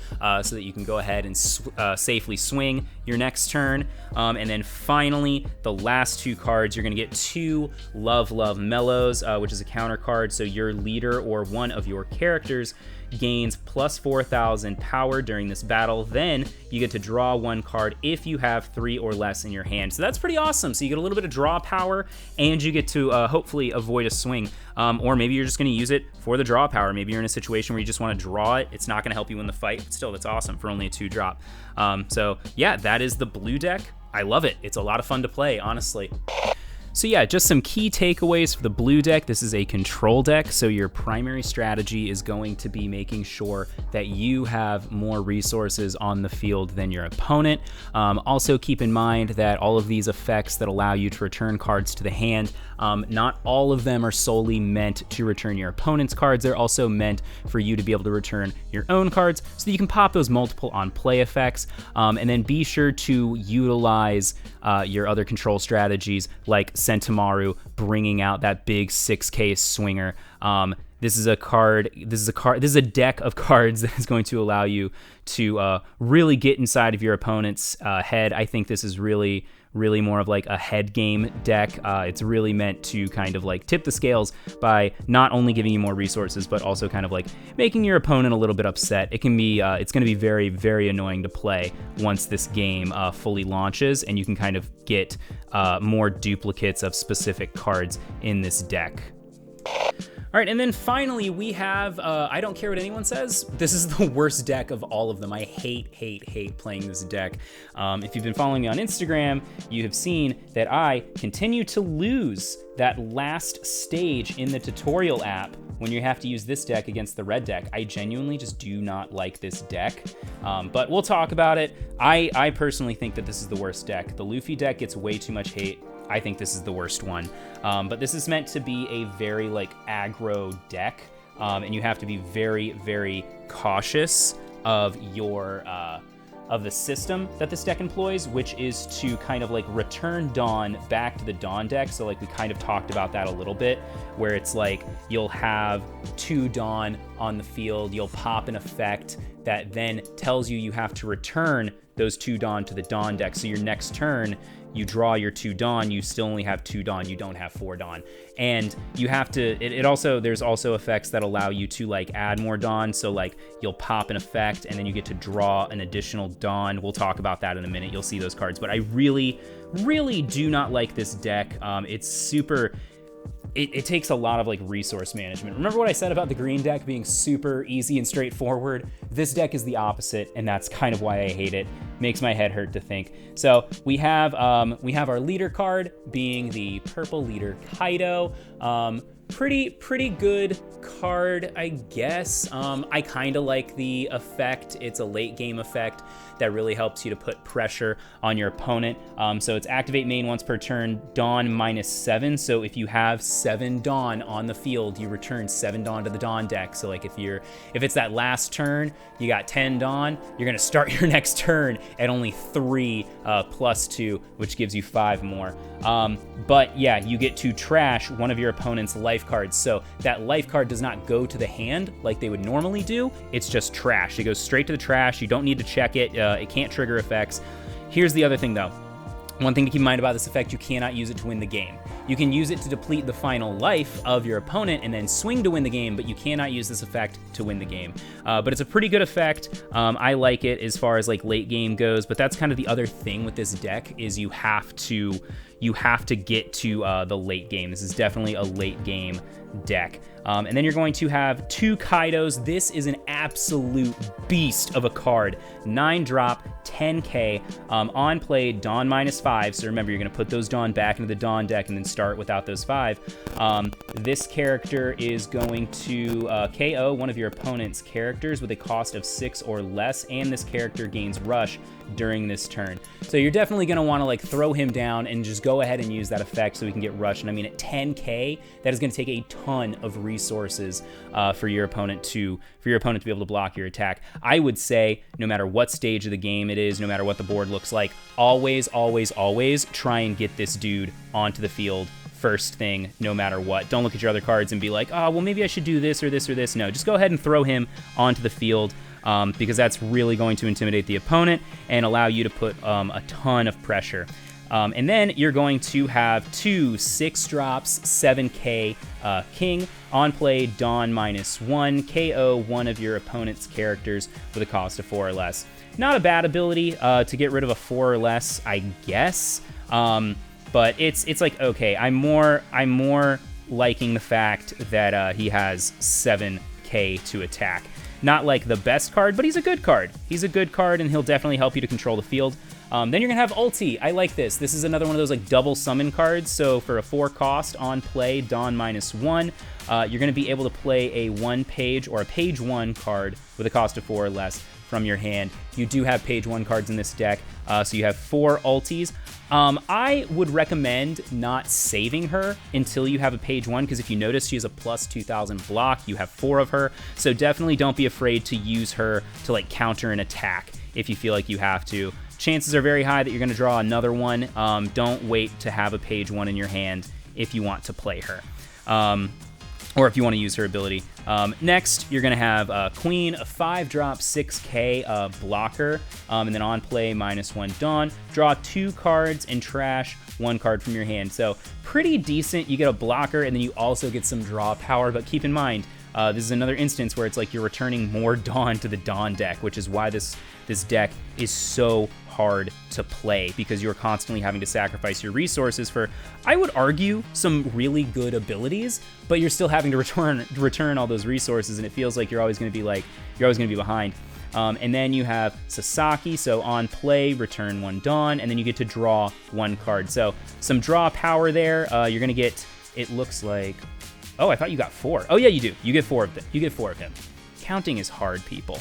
so that you can go ahead and safely swing your next turn. And then finally, the last 2 cards, you're going to get 2 Love Mellows, which is a counter card. So your leader or one of your characters gains plus 4,000 power during this battle. Then you get to draw 1 card if you have 3 or less in your hand. So that's pretty awesome. So you get a little bit of draw power, and you get to hopefully avoid a swing. Or maybe you're just going to use it for the draw power. Maybe you're in a situation where you just want to draw it. It's not going to help you win the fight, but still, that's awesome for only a 2-drop. So yeah, that is the blue deck. I love it. It's a lot of fun to play, honestly. So yeah, just some key takeaways for the blue deck. This is a control deck, so your primary strategy is going to be making sure that you have more resources on the field than your opponent. Also keep in mind that all of these effects that allow you to return cards to the hand, not all of them are solely meant to return your opponent's cards. They're also meant for you to be able to return your own cards so that you can pop those multiple on play effects. And then be sure to utilize your other control strategies like Sentomaru bringing out that big 6k swinger. This is a deck of cards that is going to allow you to really get inside of your opponent's head. I think this is really more of like a head game deck. It's really meant to kind of like tip the scales by not only giving you more resources, but also kind of like making your opponent a little bit upset. It can be, it's going to be very, very annoying to play once this game fully launches, and you can kind of get more duplicates of specific cards in this deck. All right, and then finally we have, I don't care what anyone says, this is the worst deck of all of them. I hate playing this deck. If you've been following me on Instagram, you have seen that I continue to lose that last stage in the tutorial app when you have to use this deck against the red deck. I genuinely just do not like this deck, but we'll talk about it. I personally think that this is the worst deck. The Luffy deck gets way too much hate. I think this is the worst one. But this is meant to be a very like aggro deck, and you have to be very cautious of your of the system that this deck employs, which is to kind of like return Dawn back to the Dawn deck. So like we kind of talked about that a little bit, where it's like you'll have 2 Dawn on the field, you'll pop an effect that then tells you have to return those 2 Dawn to the Dawn deck. So your next turn, you draw your 2 Dawn, you still only have 2 Dawn, you don't have 4 Dawn. And you have to, there's also effects that allow you to like add more Dawn. So like you'll pop an effect and then you get to draw an additional Dawn. We'll talk about that in a minute, you'll see those cards. But I really do not like this deck. It's super, it takes a lot of like resource management. Remember what I said about the green deck being super easy and straightforward? This deck is the opposite, and that's kind of why I hate it. Makes my head hurt to think. So we have our leader card being the purple leader Kaido. Pretty good card, I guess. I kind of like the effect. It's a late game effect that really helps you to put pressure on your opponent. So it's activate main once per turn, Dawn -7. So if you have 7 Dawn on the field, you return 7 Dawn to the Dawn deck. So like if it's that last turn, you got 10 Dawn, you're gonna start your next turn at only 3 +2, which gives you 5 more. But yeah, you get to trash one of your opponent's life cards. So that life card does not go to the hand like they would normally do. It's just trash. It goes straight to the trash. You don't need to check it. It can't trigger effects. Here's the other thing though. One thing to keep in mind about this effect, you cannot use it to win the game. You can use it to deplete the final life of your opponent and then swing to win the game, but you cannot use this effect to win the game. But it's a pretty good effect. I like it as far as like late game goes, but that's kind of the other thing with this deck is you have to get to the late game. This is definitely a late game deck. And then you're going to have 2 Kaidos. This is an absolute beast of a card. 9 drop, 10k. On play, Dawn -5. So remember, you're going to put those Dawn back into the Dawn deck and then start without those 5. This character is going to KO one of your opponent's characters with a cost of 6 or less, and this character gains Rush during this turn. So you're definitely going to want to like throw him down and just go ahead and use that effect so we can get Rush. And I mean, at 10k, that is going to take a ton of resources for your opponent to be able to block your attack. I would say no matter what stage of the game it is, no matter what the board looks like, always try and get this dude onto the field first thing, no matter what. Don't look at your other cards and be like, oh, well, maybe I should do this or this or this. No, just go ahead and throw him onto the field. Because that's really going to intimidate the opponent and allow you to put a ton of pressure. And then you're going to have 2 6 drops, 7k King. On play, Dawn -1, KO one of your opponent's characters with a cost of 4 or less. Not a bad ability to get rid of a 4 or less, I guess. But it's like, okay, I'm more liking the fact that he has 7k to attack. Not like the best card, but he's a good card. He's a good card, and he'll definitely help you to control the field. Then you're gonna have Ulti. I like this. This is another one of those like double summon cards. So for a 4 cost on play, Dawn -1, you're gonna be able to play a 1 page or a page 1 card with a cost of 4 or less from your hand. You do have page 1 cards in this deck, so you have 4 Ultis. I would recommend not saving her until you have a page 1, because if you notice, she has a plus 2,000 block. You have 4 of her, so definitely don't be afraid to use her to like counter an attack if you feel like you have to. Chances are very high that you're going to draw another one. Don't wait to have a page 1 in your hand if you want to play her. Or if you want to use her ability. Next, you're going to have Queen, a 5 drop, 6k blocker, and then on play, -1 Dawn. Draw 2 cards and trash 1 card from your hand. So pretty decent. You get a blocker, and then you also get some draw power, but keep in mind, This is another instance where it's like you're returning more Dawn to the Dawn deck, which is why this deck is so hard to play, because you're constantly having to sacrifice your resources for, I would argue, some really good abilities, but you're still having to return all those resources, and it feels like you're always going to be behind. And then you have Sasaki, so on play, return 1 Dawn, and then you get to draw 1 card. So some draw power there. You're going to get, it looks like, oh, I thought you got 4. Oh yeah, you do. You get 4 of them. You get 4 of him. Counting is hard, people.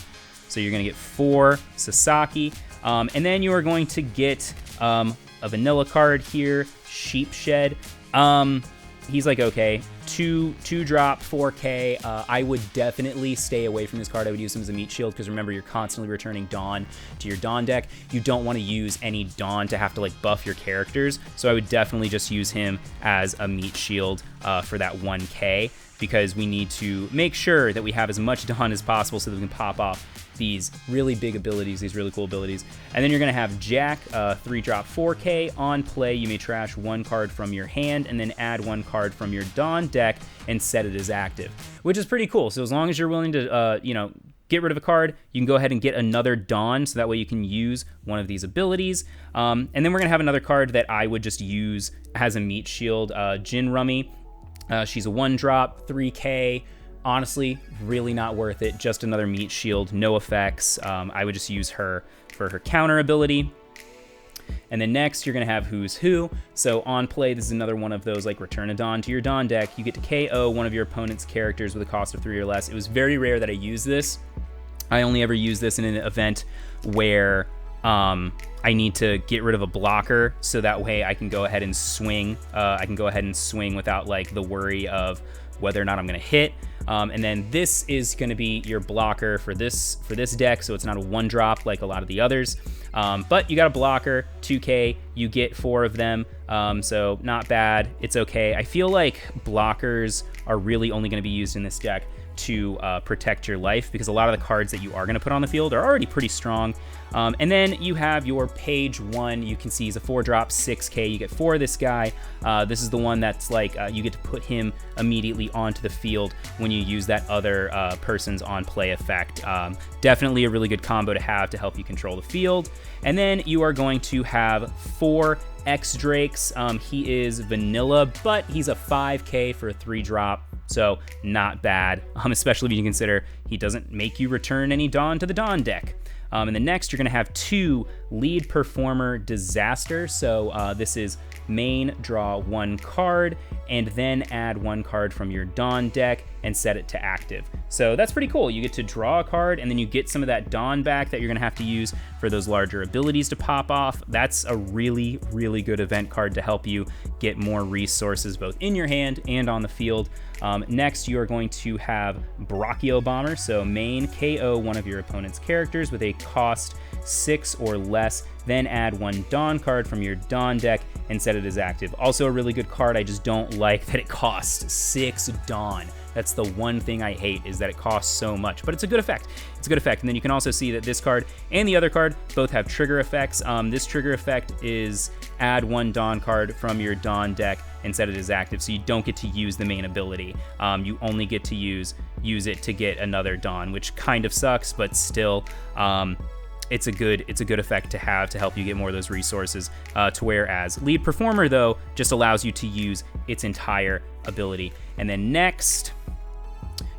So you're going to get 4 Sasaki, and then you are going to get a vanilla card here, Sheepshed. He's like, okay, 2 drop, 4K. I would definitely stay away from this card. I would use him as a meat shield, because remember, you're constantly returning Dawn to your Dawn deck. You don't want to use any Dawn to have to like buff your characters, so I would definitely just use him as a meat shield for that 1K, because we need to make sure that we have as much Dawn as possible so that we can pop off these really big abilities, these really cool abilities. And then you're going to have Jack, 3 drop 4K. On play, you may trash 1 card from your hand and then add 1 card from your Dawn deck and set it as active, which is pretty cool. So as long as you're willing to, get rid of a card, you can go ahead and get another Dawn, so that way you can use one of these abilities. And then we're going to have another card that I would just use as a meat shield, Jin Rummy. She's a 1 drop, 3K. Honestly, really not worth it. Just another meat shield, no effects. I would just use her for her counter ability. And then next, you're going to have Who's Who. So on play, this is another one of those, like, return a Dawn to your Dawn deck. You get to KO one of your opponent's characters with a cost of 3 or less. It was very rare that I use this. I only ever use this in an event where I need to get rid of a blocker, so that way I can go ahead and swing. I can go ahead and swing without, like, the worry of whether or not I'm going to hit. And then this is going to be your blocker for this deck, so it's not a 1 drop like a lot of the others. But you got a blocker, 2K, you get 4 of them, so not bad. It's okay. I feel like blockers are really only going to be used in this deck to protect your life, because a lot of the cards that you are going to put on the field are already pretty strong. And then you have your page 1. You can see he's a 4 drop, 6K. You get 4 of this guy. This is the one that's like you get to put him immediately onto the field when you use that other person's on play effect. Definitely a really good combo to have to help you control the field. And then you are going to have 4 X-Drakes. He is vanilla, but he's a 5K for a 3 drop. So not bad, especially when you consider he doesn't make you return any Dawn to the Dawn deck. And then next, you're going to have 2 Lead Performer Disaster. So this is main, draw 1 card, and then add 1 card from your Dawn deck and set it to active. So that's pretty cool. You get to draw a card, and then you get some of that Dawn back that you're going to have to use for those larger abilities to pop off. That's a really, really good event card to help you get more resources both in your hand and on the field. Next, you are going to have Brachio Bomber. So main, KO one of your opponent's characters with a cost 6 or less, then add 1 Dawn card from your Dawn deck and set it as active. Also a really good card. I just don't like that it costs 6 Dawn. That's the one thing I hate, is that it costs so much, but it's a good effect. It's a good effect. And then you can also see that this card and the other card both have trigger effects. This trigger effect is add 1 Dawn card from your Dawn deck and set it as active, so you don't get to use the main ability. You only get to use it to get another Dawn, which kind of sucks, but still, it's a good effect to have to help you get more of those resources. To whereas Lead Performer, though, just allows you to use its entire ability. And then next,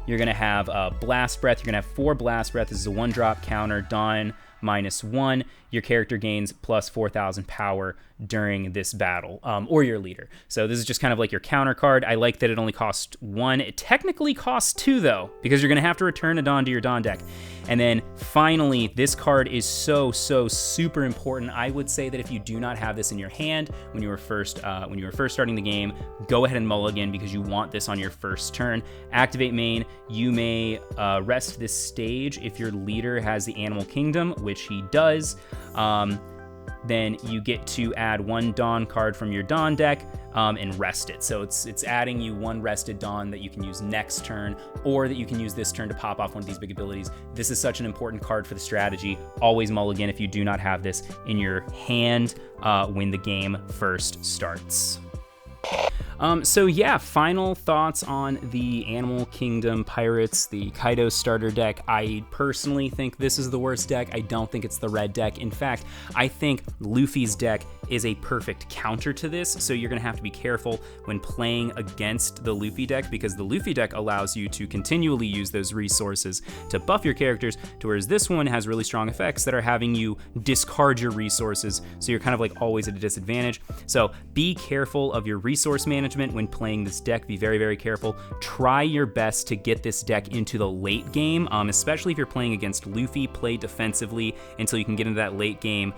you're going to have Blast Breath. You're going to have 4 Blast Breath. This is a 1-drop counter, Dawn -1. Your character gains plus 4,000 power during this battle, or your leader. So this is just kind of like your counter card. I like that it only costs 1. It technically costs 2, though, because you're going to have to return a Dawn to your Dawn deck. And then finally, this card is so super important. I would say that if you do not have this in your hand when you were first starting the game, go ahead and mulligan, because you want this on your first turn. Activate main. You may rest this stage if your leader has the Animal Kingdom, which he does. Then you get to add 1 Dawn card from your Dawn deck and rest it. So it's adding you 1 rested Dawn that you can use next turn, or that you can use this turn to pop off one of these big abilities. This is such an important card for the strategy. Always mulligan if you do not have this in your hand when the game first starts. So yeah, final thoughts on the Animal Kingdom Pirates, the Kaido starter deck. I personally think this is the worst deck. I don't think it's the red deck. In fact, I think Luffy's deck is a perfect counter to this, so you're gonna have to be careful when playing against the Luffy deck, because the Luffy deck allows you to continually use those resources to buff your characters, to whereas this one has really strong effects that are having you discard your resources, so you're kind of like always at a disadvantage. So be careful of your resource management when playing this deck. Be very, very careful. Try your best to get this deck into the late game, especially if you're playing against Luffy. Play defensively until you can get into that late game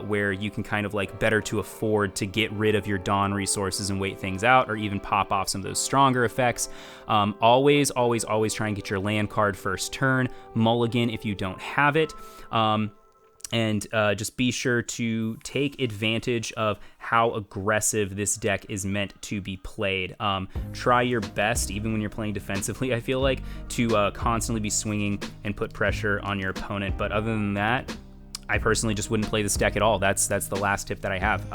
where you can kind of like better to afford to get rid of your Dawn resources and wait things out, or even pop off some of those stronger effects. Always try and get your land card first turn. Mulligan if you don't have it. And just be sure to take advantage of how aggressive this deck is meant to be played. Try your best, even when you're playing defensively, I feel like, to constantly be swinging and put pressure on your opponent. But other than that, I personally just wouldn't play this deck at all. That's the last tip that I have.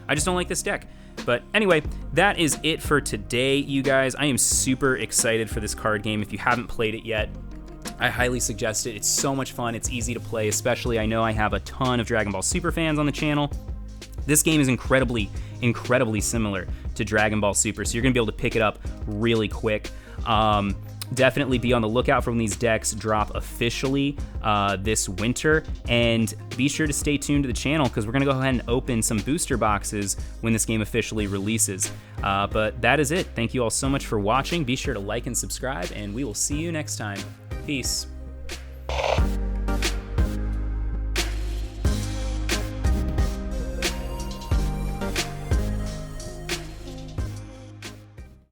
I just don't like this deck. But anyway, that is it for today, you guys. I am super excited for this card game. If you haven't played it yet, I highly suggest it. It's so much fun. It's easy to play, especially I know I have a ton of Dragon Ball Super fans on the channel. This game is incredibly similar to Dragon Ball Super, so you're going to be able to pick it up really quick. Definitely be on the lookout for when these decks drop officially this winter, and be sure to stay tuned to the channel because we're going to go ahead and open some booster boxes when this game officially releases. But that is it. Thank you all so much for watching. Be sure to like and subscribe, and we will see you next time. Peace.